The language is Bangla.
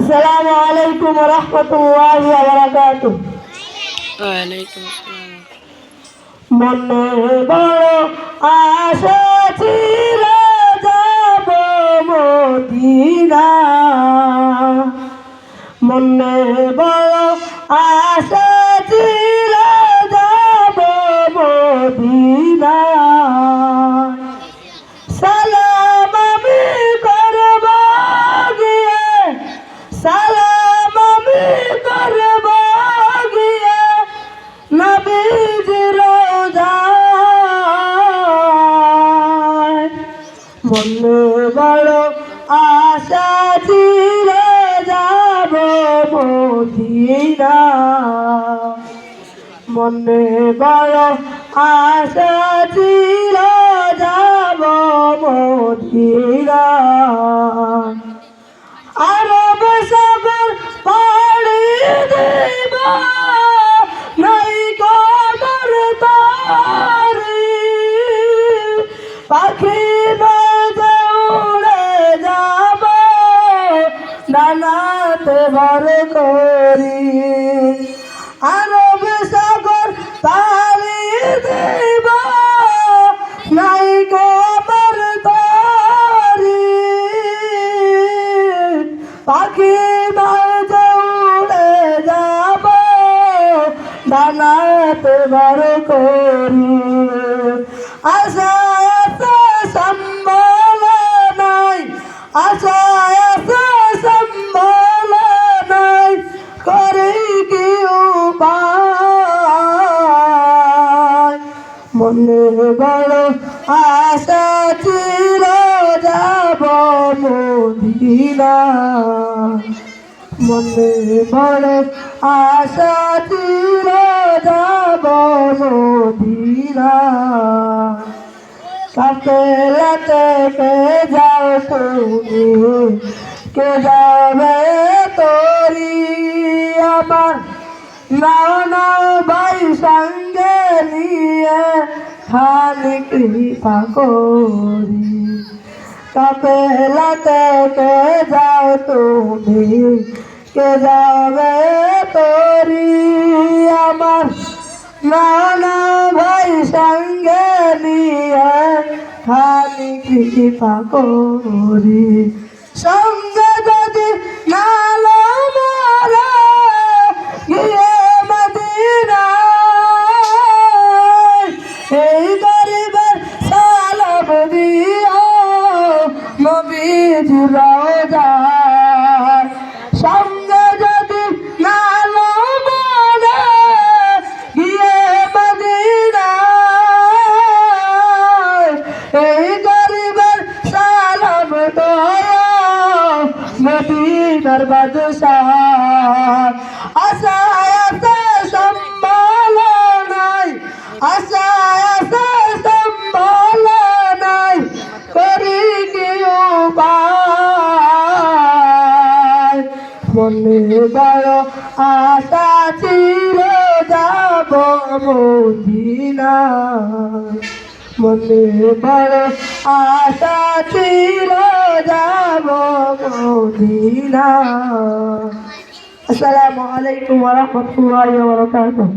আসসালামু আলাইকুম ওয়া রাহমাতুল্লাহি ওয়া বারাকাতুহু। ওয়ালাইকুম আসসালাম। মনে বড় আশা ছিল যাব মদিনা, মনে বড় আশা ছিল যাব মদিনা। সালাম আমি করব গিয়ে, সালাম আমি করব গিয়ে নবীজির রওজায়। মনে বড় আশা ছিল যাব মদিনা, মনে বড় আশা ছিল যাব মদিনা। আরব সাগর পাড়ি দেব নাই কবর তারি, পাখি নদে উড়ে যাব ডানাতে ভর করি। আরব সাগর পাড়ি দেব নাই কবর তারি, পাখি নদে উড়ে যাব ডানাতে ভর করি। আশা আছে সম্বল নাই, আশা আছে সম্বল নাই, করি কি উপায়। মনে বড় আশা ছিল যাব মদিনা, মনে বড় আশা ছিল যাব মদিনা। কাফেলাতে কে যাও তুমি, কে যাবে তোরি আমার, নাও নাও ভাই সঙ্গে নিয়ে খালি কৃপা করি। কাফেলাতে কে যাও তুমি, কে যাবে তোরি আমার, নাও নাও ভাই সঙ্গে নিয়ে খালি কৃপা করি। সঙ্গে যদি নালো মারা গিয়ে মদিনায়, এই গরিবের সালাম দিও নবীজির রওজায়। সঙ্গে যদি নালো মারা গিয়ে মদিনায়, এই গরিবের সালাম দিও মদিনার বাদশাহ। আশায় আছে সম্বল নাই, আশায় আছে সম্বল নাই, করি কি উপায়। মনে বড় আশা ছিল যাব মদিনা, মনে বড় আশা ছিল যাব মদিনা। আসসালামু আলাইকুম ওয়া রাহমাতুল্লাহি ওয়া বারাকাতুহু।